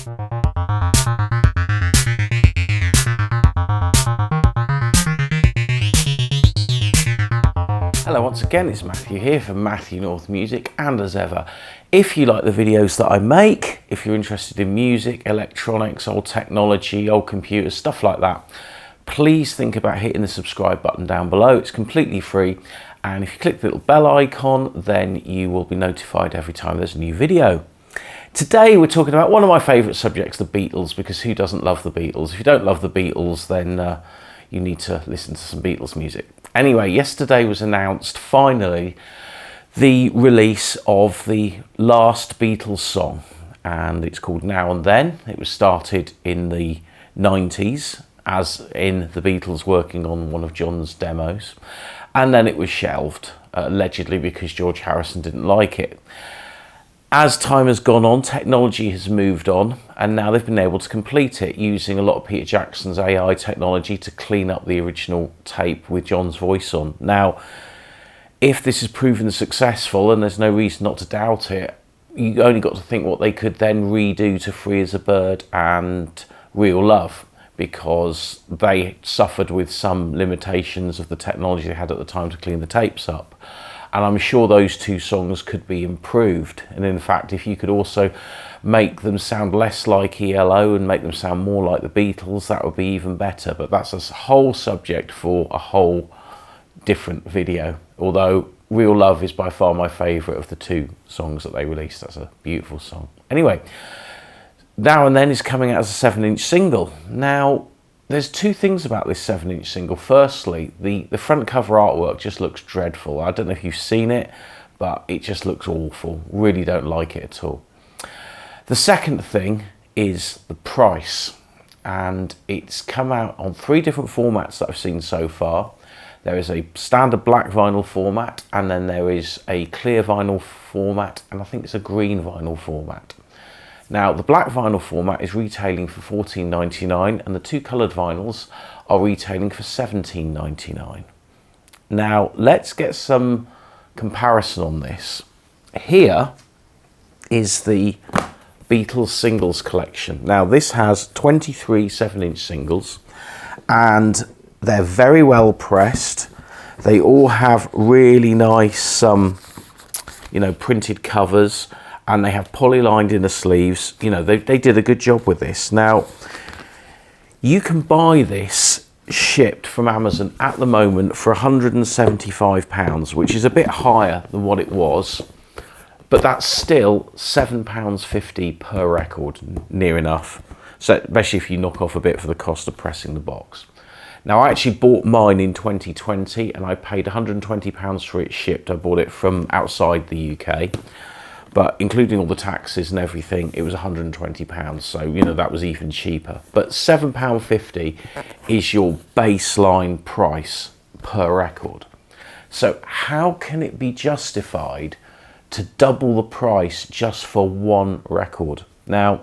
Hello once again, it's Matthew here from Matthew North Music, and as ever, if you like the videos that I make, if you're interested in music, electronics, old technology, old computers, stuff like that, please think about hitting the subscribe button down below. It's completely free, and if you click the little bell icon, then you will be notified every time there's a new video. Today we're talking about one of my favourite subjects, the Beatles, because who doesn't love the Beatles? If you don't love the Beatles, then you need to listen to some Beatles music. Anyway, yesterday was announced, finally, the release of the last Beatles song, and it's called Now and Then. It was started in the 90s, as in the Beatles working on one of John's demos, and then it was shelved, allegedly because George Harrison didn't like it. As time has gone on, technology has moved on, and now they've been able to complete it using a lot of Peter Jackson's AI technology to clean up the original tape with John's voice on. Now, if this is proven successful, and there's no reason not to doubt it, you only got to think what they could then redo to Free as a Bird and Real Love, because they suffered with some limitations of the technology they had at the time to clean the tapes up. And I'm sure those two songs could be improved. And in fact, if you could also make them sound less like ELO and make them sound more like the Beatles, that would be even better. But that's a whole subject for a whole different video. Although Real Love is by far my favourite of the two songs that they released. That's a beautiful song. Anyway, Now and Then is coming out as a 7-inch single. Now, there's two things about this 7-inch single. Firstly, the front cover artwork just looks dreadful. I don't know if you've seen it, but it just looks awful. Really don't like it at all. The second thing is the price, and it's come out on 3 different formats that I've seen so far. There is a standard black vinyl format, and then there is a clear vinyl format, and I think it's a green vinyl format. Now, the black vinyl format is retailing for $14.99, and the 2 coloured vinyls are retailing for $17.99. Now, let's get some comparison on this. Here is the Beatles singles collection. Now, this has 23 7-inch singles, and they're very well pressed. They all have really nice, printed covers, and they have polylined inner sleeves. You know, they did a good job with this. Now, you can buy this shipped from Amazon at the moment for £175, which is a bit higher than what it was, but that's still £7.50 per record, near enough. So, especially if you knock off a bit for the cost of pressing the box. Now, I actually bought mine in 2020, and I paid £120 for it shipped. I bought it from outside the UK. But including all the taxes and everything, it was £120. So, that was even cheaper. But £7.50 is your baseline price per record. So how can it be justified to double the price just for one record? Now,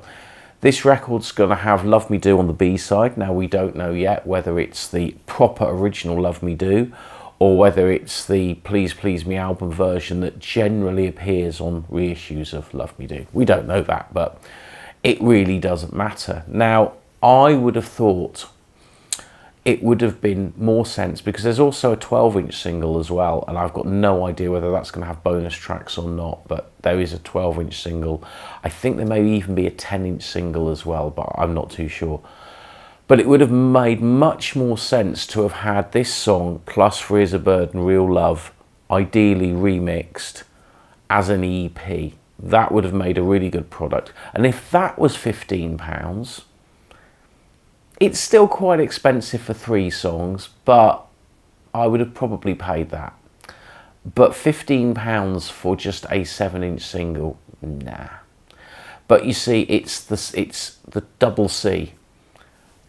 this record's going to have Love Me Do on the B-side. Now, we don't know yet whether it's the proper original Love Me Do, or whether it's the Please Please Me album version that generally appears on reissues of Love Me Do. We don't know that, but it really doesn't matter. Now, I would have thought it would have been more sense, because there's also a 12-inch single as well, and I've got no idea whether that's going to have bonus tracks or not, but there is a 12-inch single. I think there may even be a 10-inch single as well, but I'm not too sure. But it would have made much more sense to have had this song plus Free as a Bird and Real Love ideally remixed as an EP. That would have made a really good product. And if that was £15, it's still quite expensive for 3 songs, but I would have probably paid that. But £15 for just a 7-inch single, nah. But you see, it's the double C.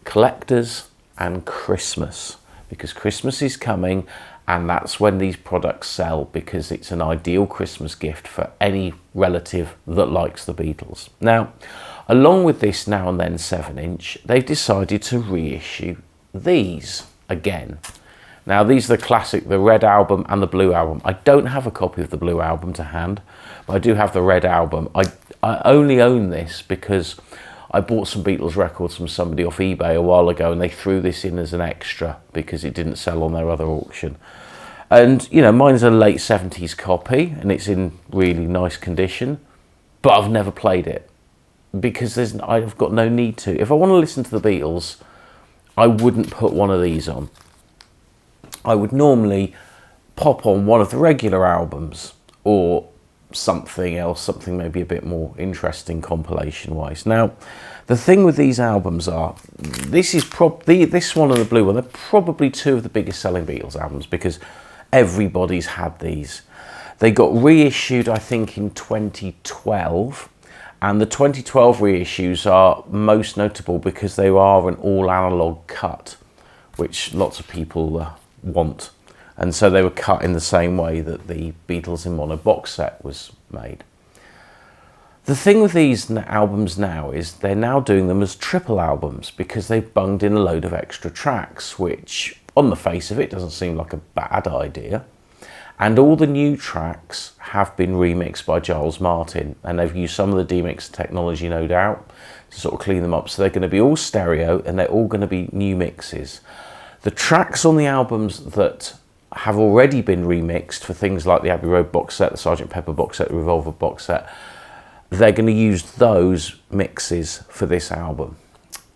Collectors and Christmas, because Christmas is coming, and that's when these products sell, because it's an ideal Christmas gift for any relative that likes the Beatles. Now, along with this Now and Then 7-inch, they've decided to reissue these again. Now, these are the classic, the Red Album and the Blue Album. I don't have a copy of the Blue Album to hand, but I do have the Red Album. I only own this because I bought some Beatles records from somebody off eBay a while ago, and they threw this in as an extra because it didn't sell on their other auction. And, you know, mine's a late 70s copy, and it's in really nice condition, but I've never played it because I've got no need to. If I want to listen to the Beatles, I wouldn't put one of these on. I would normally pop on one of the regular albums or something else, something maybe a bit more interesting compilation-wise. Now, the thing with these albums are, this one and the blue one, they're probably two of the biggest selling Beatles albums because everybody's had these. They got reissued, I think, in 2012, and the 2012 reissues are most notable because they are an all-analog cut, which lots of people want. And so they were cut in the same way that the Beatles in Mono box set was made. The thing with these albums now is they're now doing them as triple albums because they've bunged in a load of extra tracks, which on the face of it doesn't seem like a bad idea. And all the new tracks have been remixed by Giles Martin, and they've used some of the demix technology, no doubt, to sort of clean them up. So they're going to be all stereo and they're all going to be new mixes. The tracks on the albums that have already been remixed for things like the Abbey Road box set, the Sgt. Pepper box set, the Revolver box set, they're going to use those mixes for this album.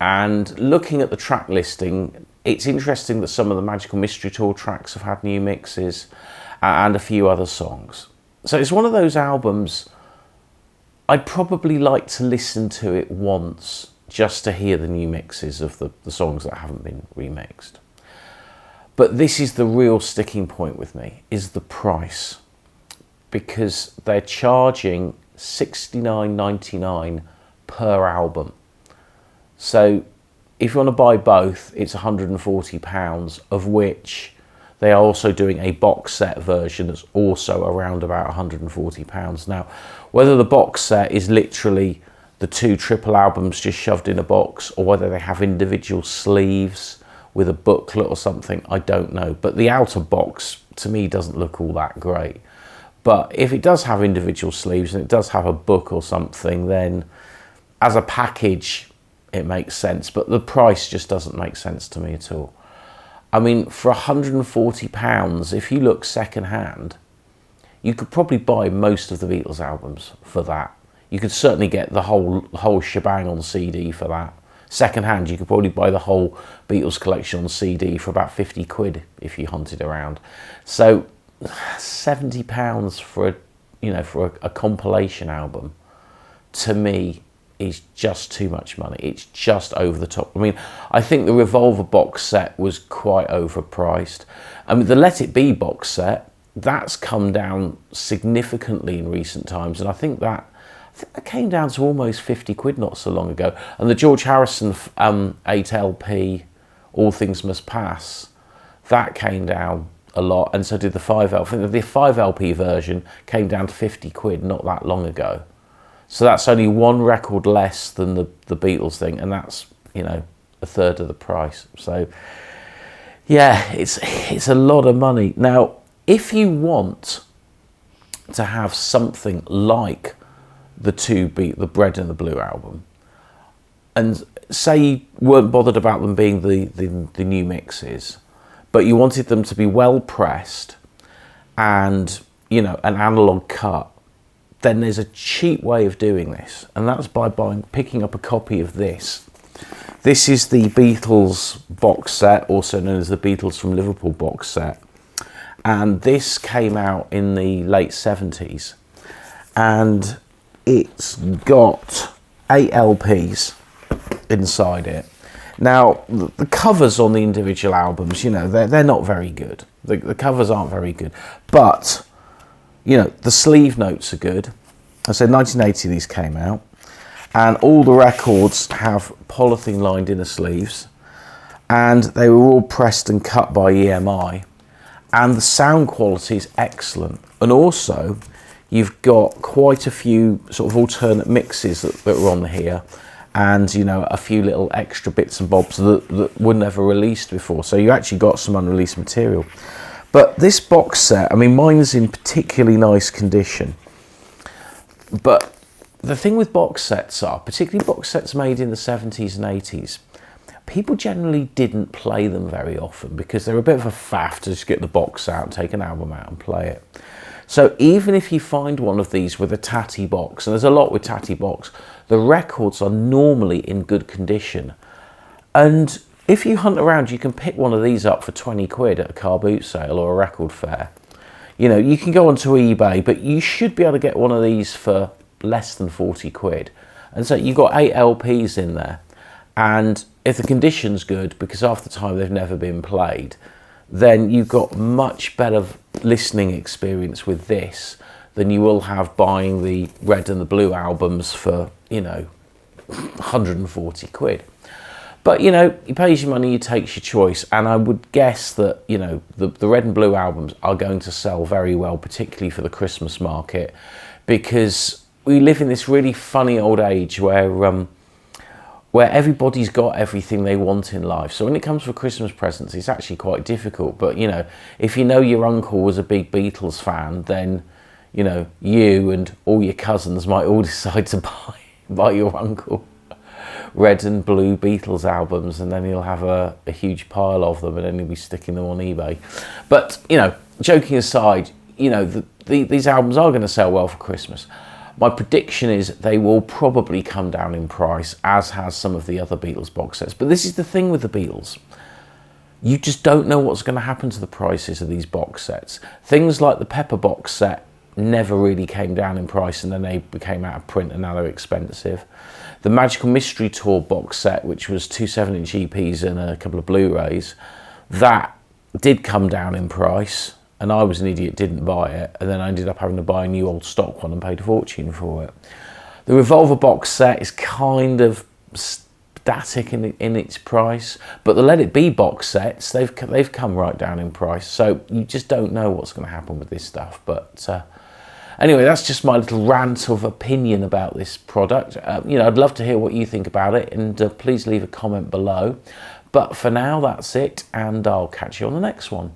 And looking at the track listing, it's interesting that some of the Magical Mystery Tour tracks have had new mixes and a few other songs. So it's one of those albums I'd probably like to listen to it once just to hear the new mixes of the songs that haven't been remixed. But this is the real sticking point with me, is the price. Because they're charging $69.99 per album. So if you want to buy both, it's £140, of which they are also doing a box set version that's also around about £140. Now, whether the box set is literally the two triple albums just shoved in a box, or whether they have individual sleeves with a booklet or something, I don't know. But the outer box, to me, doesn't look all that great. But if it does have individual sleeves and it does have a book or something, then as a package, it makes sense. But the price just doesn't make sense to me at all. I mean, for £140, if you look second-hand, you could probably buy most of the Beatles albums for that. You could certainly get the whole shebang on CD for that. Second-hand, you could probably buy the whole Beatles collection on CD for about 50 quid if you hunted around. So £70 for a compilation album, to me, is just too much money. It's just over the top. I mean, I think the Revolver box set was quite overpriced. I mean, the Let It Be box set, that's come down significantly in recent times, and I think that came down to almost 50 quid not so long ago. And the George Harrison 8LP, All Things Must Pass, that came down a lot, and so did the 5LP. I think the 5LP version came down to 50 quid not that long ago. So that's only one record less than the Beatles thing, and that's, you know, a third of the price. So yeah, it's a lot of money. Now, if you want to have something like the Bread and the Blue album, and say you weren't bothered about them being the new mixes, but you wanted them to be well pressed and, you know, an analog cut, then there's a cheap way of doing this, and that's by picking up a copy of this. This is the Beatles box set, also known as the Beatles from Liverpool box set, and this came out in the late 70s, and it's got 8 LPs inside it. Now, the covers on the individual albums, you know, they're not very good. The covers aren't very good, but, you know, the sleeve notes are good. I said 1980 these came out, and all the records have polythene lined inner sleeves, and they were all pressed and cut by EMI, and the sound quality is excellent. And also, you've got quite a few sort of alternate mixes that are on here, and, you know, a few little extra bits and bobs that were never released before. So you actually got some unreleased material. But this box set, I mean, mine's in particularly nice condition. But the thing with box sets are, particularly box sets made in the 70s and 80s, people generally didn't play them very often because they're a bit of a faff to just get the box out and take an album out and play it. So even if you find one of these with a tatty box, and there's a lot with tatty box, the records are normally in good condition. And if you hunt around, you can pick one of these up for 20 quid at a car boot sale or a record fair. You know, you can go onto eBay, but you should be able to get one of these for less than 40 quid. And so you've got 8 LPs in there. And if the condition's good, because half the time they've never been played, then you've got much better listening experience with this than you will have buying the red and the blue albums for, you know, 140 quid. But, you know, he pays your money, he takes your choice. And I would guess that, you know, the red and blue albums are going to sell very well, particularly for the Christmas market, because we live in this really funny old age where everybody's got everything they want in life. So when it comes for Christmas presents, it's actually quite difficult. But, you know, if you know your uncle was a big Beatles fan, then, you know, you and all your cousins might all decide to buy your uncle red and blue Beatles albums, and then he'll have a huge pile of them, and then he'll be sticking them on eBay. But, you know, joking aside, you know, these albums are going to sell well for Christmas. My prediction is they will probably come down in price, as has some of the other Beatles box sets. But this is the thing with the Beatles. You just don't know what's going to happen to the prices of these box sets. Things like the Pepper box set never really came down in price, and then they became out of print and now they're expensive. The Magical Mystery Tour box set, which was 2 7-inch EPs and a couple of Blu-rays, that did come down in price. And I was an idiot, didn't buy it, and then I ended up having to buy a new old stock one and paid a fortune for it. The Revolver box set is kind of static in its price, but the Let It Be box sets, they've come right down in price. So you just don't know what's going to happen with this stuff. But anyway, that's just my little rant of opinion about this product. You know, I'd love to hear what you think about it, and please leave a comment below. But for now, that's it, and I'll catch you on the next one.